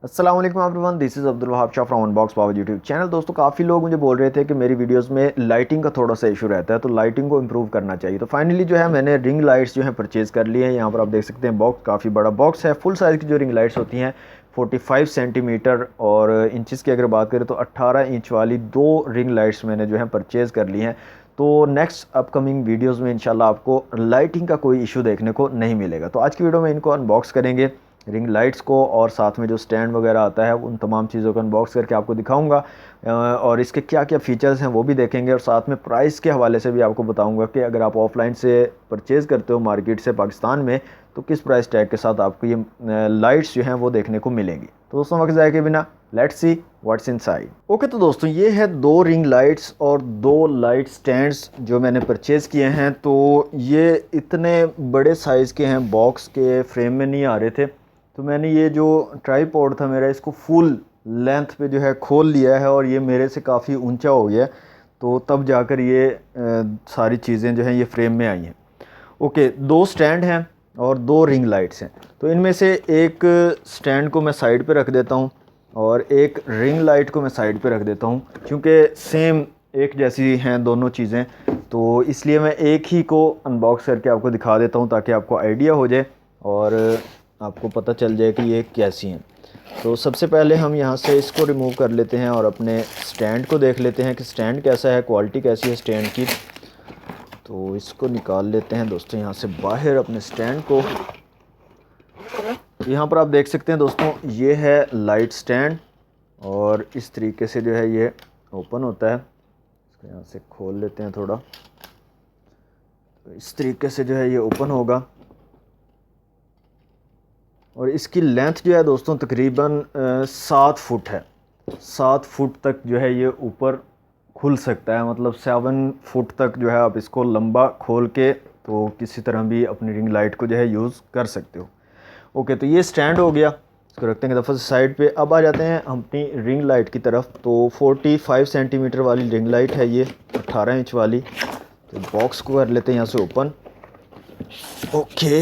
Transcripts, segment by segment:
अस्सलाम वालेकुम everyone, this is Abdul Wahab Shah from unbox power YouTube channel. दोस्तों, काफ़ी लोग मुझे बोल रहे थे कि मेरी वीडियोस में लाइटिंग का थोड़ा सा इशू रहता है, तो लाइटिंग को इम्प्रूव करना चाहिए। तो फाइनली जो है मैंने रिंग लाइट्स जो है परचेज़ कर लिए हैं। यहाँ पर आप देख सकते हैं बॉक्स काफ़ी बड़ा बॉक्स है। फुल साइज़ की जो रिंग लाइट्स होती हैं 45 सेंटीमीटर और इंचज़ की अगर बात करें तो 18 इंच वाली 2 रिंग लाइट्स मैंने जो है परचेज़ कर ली हैं। तो नेक्स्ट अपकमिंग वीडियोस में इंशाल्लाह आपको लाइटिंग का कोई इशू देखने को नहीं मिलेगा। तो आज की वीडियो में इनको अनबॉक्स करेंगे, रिंग लाइट्स को, और साथ में जो स्टैंड वगैरह आता है उन तमाम चीज़ों को अनबॉक्स करके आपको दिखाऊंगा और इसके क्या क्या फ़ीचर्स हैं वो भी देखेंगे। और साथ में प्राइस के हवाले से भी आपको बताऊंगा कि अगर आप ऑफलाइन से परचेज़ करते हो मार्केट से पाकिस्तान में तो किस प्राइस टैग के साथ आपको ये लाइट्स जो हैं वो देखने को मिलेंगी। तो दोस्तों, वक्त जाए के बिना let's see what's inside. Okay, तो दोस्तों ये है 2 रिंग लाइट्स और 2 लाइट स्टैंड्स जो मैंने परचेज़ किए हैं। तो ये इतने बड़े साइज़ के हैं, बॉक्स के फ्रेम में नहीं आ रहे थे, तो मैंने ये जो ट्राईपॉड था मेरा, इसको फुल लेंथ पे जो है खोल लिया है और ये मेरे से काफ़ी ऊंचा हो गया, तो तब जाकर ये सारी चीज़ें जो हैं ये फ्रेम में आई हैं। ओके, 2 स्टैंड हैं और 2 रिंग लाइट्स हैं। तो इनमें से एक स्टैंड को मैं साइड पे रख देता हूँ और एक रिंग लाइट को मैं साइड पे रख देता हूँ, क्योंकि सेम एक जैसी हैं दोनों चीज़ें, तो इसलिए मैं एक ही को अनबॉक्स करके आपको दिखा देता हूँ ताकि आपको आइडिया हो जाए और आपको पता चल जाए कि ये कैसी हैं। तो सबसे पहले हम यहाँ से इसको रिमूव कर लेते हैं और अपने स्टैंड को देख लेते हैं कि स्टैंड कैसा है, क्वालिटी कैसी है स्टैंड की। तो इसको निकाल लेते हैं दोस्तों यहाँ से बाहर अपने स्टैंड को। यहाँ पर आप देख सकते हैं दोस्तों, ये है लाइट स्टैंड और इस तरीके से जो है ये ओपन होता है। इसको यहाँ से खोल लेते हैं थोड़ा, तो इस तरीके से जो है ये ओपन होगा और इसकी लेंथ जो है दोस्तों तकरीबन 7 फुट है। 7 फुट तक जो है ये ऊपर खुल सकता है, मतलब 7 फुट तक जो है आप इसको लंबा खोल के तो किसी तरह भी अपनी रिंग लाइट को जो है यूज़ कर सकते हो। ओके, तो ये स्टैंड हो गया, इसको रखते हैं दफ़ा से साइड पे। अब आ जाते हैं अपनी रिंग लाइट की तरफ। तो 45 सेंटीमीटर वाली रिंग लाइट है ये, 18 इंच वाली। तो बॉक्स को कर लेते हैं यहाँ से ओपन। ओके,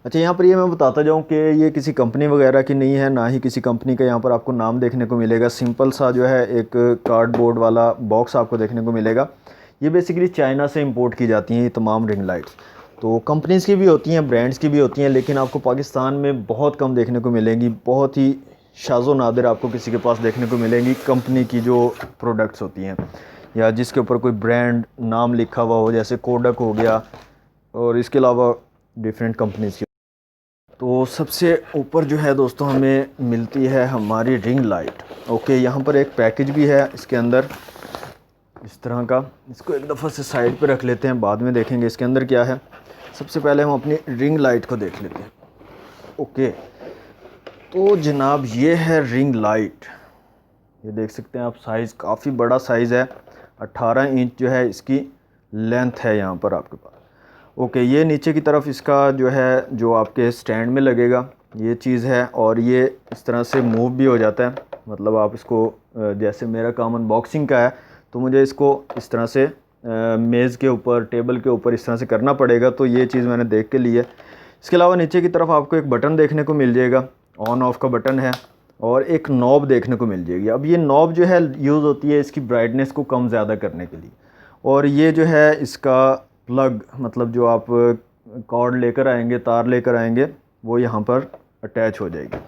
अच्छा, यहाँ पर ये मैं बताता जाऊँ कि ये किसी कंपनी वगैरह की नहीं है, ना ही किसी कंपनी का यहाँ पर आपको नाम देखने को मिलेगा। सिंपल सा जो है एक कार्डबोर्ड वाला बॉक्स आपको देखने को मिलेगा। ये बेसिकली चाइना से इंपोर्ट की जाती हैं ये तमाम रिंग लाइट्स। तो कंपनीज़ की भी होती हैं, ब्रांड्स की भी होती हैं, लेकिन आपको पाकिस्तान में बहुत कम देखने को मिलेंगी। बहुत ही शाज़ो नादिर आपको किसी के पास देखने को मिलेंगी कंपनी की जो प्रोडक्ट्स होती हैं या जिसके ऊपर कोई ब्रांड नाम लिखा हुआ हो, जैसे कोडक हो गया और इसके अलावा डिफरेंट कंपनीज़ की। तो सबसे ऊपर जो है दोस्तों हमें मिलती है हमारी रिंग लाइट। ओके, यहाँ पर एक पैकेज भी है इसके अंदर इस तरह का। इसको एक दफ़ा से साइड पे रख लेते हैं, बाद में देखेंगे इसके अंदर क्या है। सबसे पहले हम अपनी रिंग लाइट को देख लेते हैं। ओके, तो जनाब ये है रिंग लाइट। ये देख सकते हैं आप, साइज़ काफ़ी बड़ा साइज़ है। 18 इंच जो है इसकी लेंथ है यहाँ पर आपके पास। ओके, ये नीचे की तरफ इसका जो है जो आपके स्टैंड में लगेगा ये चीज़ है, और ये इस तरह से मूव भी हो जाता है। मतलब आप इसको जैसे मेरा काम अनबॉक्सिंग का है तो मुझे इसको इस तरह से मेज़ के ऊपर, टेबल के ऊपर इस तरह से करना पड़ेगा, तो ये चीज़ मैंने देख के ली है। इसके अलावा नीचे की तरफ आपको एक बटन देखने को मिल जाएगा, ऑन ऑफ का बटन है, और एक नॉब देखने को मिल जाएगी। अब ये नॉब जो है यूज़ होती है इसकी ब्राइटनेस को कम ज़्यादा करने के लिए, और ये जो है इसका प्लग, मतलब जो आप कॉर्ड लेकर आएंगे, तार लेकर आएंगे, वो यहाँ पर अटैच हो जाएगी।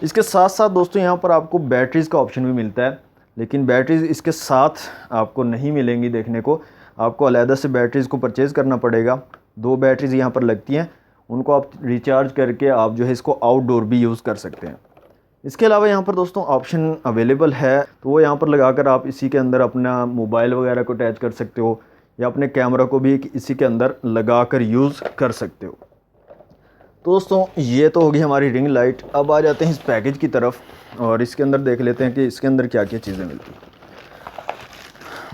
इसके साथ साथ दोस्तों यहाँ पर आपको बैटरीज़ का ऑप्शन भी मिलता है, लेकिन बैटरीज़ इसके साथ आपको नहीं मिलेंगी देखने को। आपको अलहदा से बैटरीज़ को परचेज़ करना पड़ेगा। 2 बैटरीज़ यहाँ पर लगती हैं, उनको आप रिचार्ज करके आप जो है इसको आउटडोर भी यूज़ कर सकते हैं। इसके अलावा यहाँ पर दोस्तों ऑप्शन अवेलेबल है, तो वो यहाँ पर लगाकर आप इसी के अंदर अपना मोबाइल वगैरह को अटैच कर सकते हो या अपने कैमरा को भी इसी के अंदर लगाकर यूज़ कर सकते हो। तो दोस्तों ये तो होगी हमारी रिंग लाइट। अब आ जाते हैं इस पैकेज की तरफ और इसके अंदर देख लेते हैं कि इसके अंदर क्या क्या चीज़ें मिलती हैं।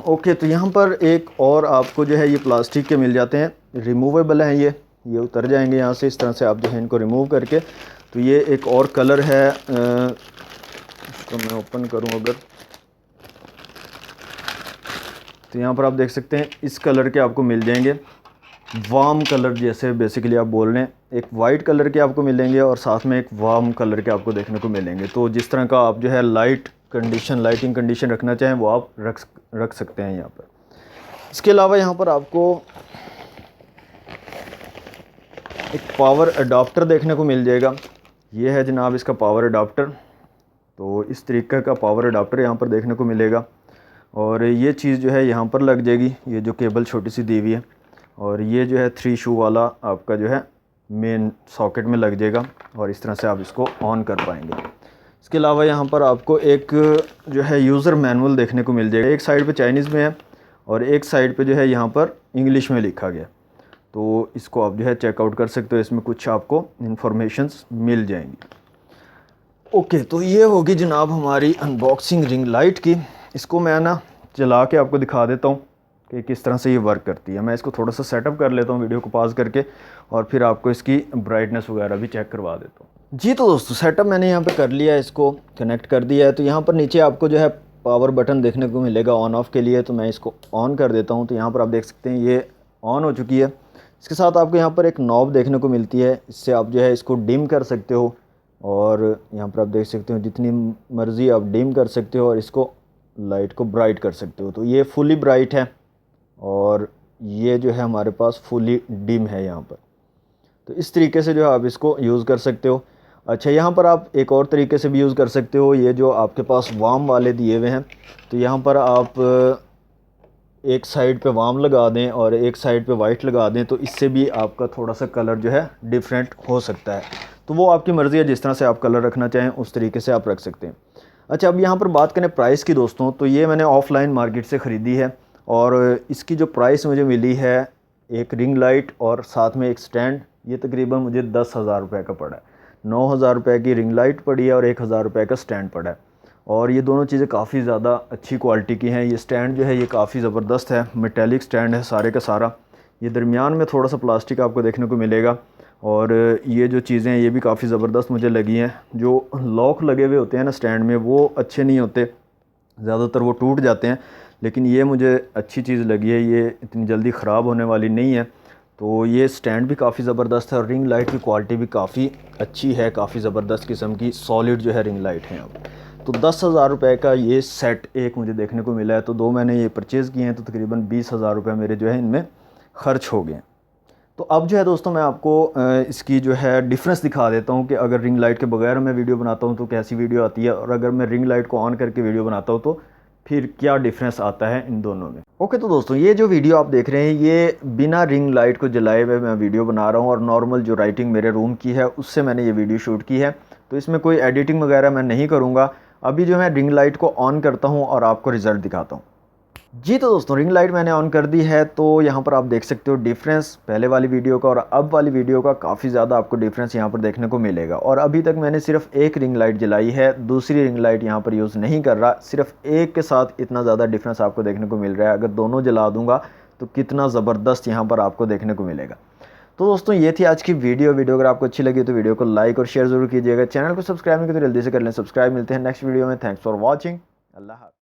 ओके, तो यहाँ पर एक और आपको जो है ये प्लास्टिक के मिल जाते हैं, रिमूवेबल हैं ये उतर जाएंगे यहाँ से। इस तरह से आप जो है इनको रिमूव करके, तो ये एक और कलर है, इसको मैं ओपन करूँ अगर, तो यहाँ पर आप देख सकते हैं इस कलर के आपको मिल जाएंगे। वार्म कलर जैसे बेसिकली आप बोल रहे हैं, एक वाइट कलर के आपको मिलेंगे और साथ में एक वार्म कलर के आपको देखने को मिलेंगे। तो जिस तरह का आप जो है लाइटिंग कंडीशन रखना चाहें वो आप रख सकते हैं यहाँ पर। इसके अलावा यहाँ पर आपको एक पावर अडाप्टर देखने को मिल जाएगा। ये है जनाब इसका पावर अडाप्टर। तो इस तरीके का पावर अडाप्टर यहाँ पर देखने को मिलेगा और ये चीज़ जो है यहाँ पर लग जाएगी, ये जो केबल छोटी सी दी हुई है, और ये जो है 3 शू वाला आपका जो है मेन सॉकेट में लग जाएगा और इस तरह से आप इसको ऑन कर पाएंगे। इसके अलावा यहाँ पर आपको एक जो है यूज़र मैनुअल देखने को मिल जाएगा। एक साइड पे चाइनीज़ में है और एक साइड पे जो है यहाँ पर इंग्लिश में लिखा गया। तो इसको आप जो है चेकआउट कर सकते हो, इसमें कुछ आपको इन्फॉर्मेशंस मिल जाएंगी। ओके, तो ये होगी जनाब हमारी अनबॉक्सिंग रिंग लाइट की। इसको मैं ना चला के आपको दिखा देता हूँ कि किस तरह से ये वर्क करती है। मैं इसको थोड़ा सा सेटअप कर लेता हूँ वीडियो को पॉज करके और फिर आपको इसकी ब्राइटनेस वगैरह भी चेक करवा देता हूँ। जी तो दोस्तों, सेटअप मैंने यहाँ पे कर लिया है, इसको कनेक्ट कर दिया है। तो यहाँ पर नीचे आपको जो है पावर बटन देखने को मिलेगा ऑन ऑफ के लिए। तो मैं इसको ऑन कर देता हूँ। तो यहाँ पर आप देख सकते हैं ये ऑन हो चुकी है। इसके साथ आपको यहाँ पर एक नॉब देखने को मिलती है, इससे आप जो है इसको डिम कर सकते हो और यहाँ पर आप देख सकते हो जितनी मर्ज़ी आप डिम कर सकते हो और इसको लाइट को ब्राइट कर सकते हो। तो ये फुली ब्राइट है और ये जो है हमारे पास फुली डिम है यहाँ पर। तो इस तरीके से जो है आप इसको यूज़ कर सकते हो। अच्छा, यहाँ पर आप एक और तरीके से भी यूज़ कर सकते हो। ये जो आपके पास वार्म वाले दिए हुए हैं, तो यहाँ पर आप एक साइड पे वार्म लगा दें और एक साइड पे वाइट लगा दें, तो इससे भी आपका थोड़ा सा कलर जो है डिफरेंट हो सकता है। तो वो आपकी मर्ज़ी है, जिस तरह से आप कलर रखना चाहें उस तरीके से आप रख सकते हैं। अच्छा, अब यहाँ पर बात करें प्राइस की दोस्तों, तो ये मैंने ऑफ़लाइन मार्केट से ख़रीदी है और इसकी जो प्राइस मुझे मिली है, एक रिंग लाइट और साथ में एक स्टैंड, ये तकरीबन मुझे 10,000 रुपये का पड़ा है। 9,000 रुपये की रिंग लाइट पड़ी है और 1,000 रुपये का स्टैंड पड़ा है और ये दोनों चीज़ें काफ़ी ज़्यादा अच्छी क्वालिटी की हैं। ये स्टैंड जो है ये काफ़ी ज़बरदस्त है, मेटेलिक स्टैंड है सारे का सारा। ये दरमियान में थोड़ा सा प्लास्टिक आपको देखने को मिलेगा और ये जो चीज़ें हैं ये भी काफ़ी ज़बरदस्त मुझे लगी हैं। जो लॉक लगे हुए होते हैं ना स्टैंड में, वो अच्छे नहीं होते, ज़्यादातर वो टूट जाते हैं, लेकिन ये मुझे अच्छी चीज़ लगी है, ये इतनी जल्दी ख़राब होने वाली नहीं है। तो ये स्टैंड भी काफ़ी ज़बरदस्त है और रिंग लाइट की क्वालिटी भी काफ़ी अच्छी है, काफ़ी ज़बरदस्त किस्म की सॉलिड जो है रिंग लाइट है। अब तो 10,000 रुपये का ये सेट एक मुझे देखने को मिला है। तो 2 मैंने ये परचेज़ किए हैं, तो तकरीबन 20,000 रुपये मेरे जो है इनमें ख़र्च हो गए। तो अब जो है दोस्तों मैं आपको इसकी जो है डिफरेंस दिखा देता हूँ कि अगर रिंग लाइट के बगैर मैं वीडियो बनाता हूँ तो कैसी वीडियो आती है और अगर मैं रिंग लाइट को ऑन करके वीडियो बनाता हूँ तो फिर क्या डिफरेंस आता है इन दोनों में। ओके, तो दोस्तों ये जो वीडियो आप देख रहे हैं ये बिना रिंग लाइट को जलाए हुए मैं वीडियो बना रहा हूँ और नॉर्मल जो लाइटिंग मेरे रूम की है उससे मैंने ये वीडियो शूट की है। तो इसमें कोई एडिटिंग वगैरह मैं नहीं करूँगा। अभी जो मैं रिंग लाइट को ऑन करता हूँ और आपको रिज़ल्ट दिखाता हूँ। जी तो दोस्तों, रिंग लाइट मैंने ऑन कर दी है। तो यहाँ पर आप देख सकते हो डिफरेंस पहले वाली वीडियो का और अब वाली वीडियो का काफ़ी ज़्यादा आपको डिफरेंस यहाँ पर देखने को मिलेगा। और अभी तक मैंने सिर्फ एक रिंग लाइट जलाई है, दूसरी रिंग लाइट यहाँ पर यूज़ नहीं कर रहा। सिर्फ एक के साथ इतना ज़्यादा डिफरेंस आपको देखने को मिल रहा है। अगर दोनों जला दूँगा तो कितना ज़बरदस्त यहाँ पर आपको देखने को मिलेगा। तो दोस्तों ये थी आज की वीडियो अगर आपको अच्छी लगी तो वीडियो को लाइक और शेयर ज़रूर कीजिएगा। चैनल को सब्सक्राइब नहीं किया तो जल्दी से कर लें सब्सक्राइब। मिलते हैं नेक्स्ट वीडियो में। Thanks for watching. अल्लाह हाफ़िज़।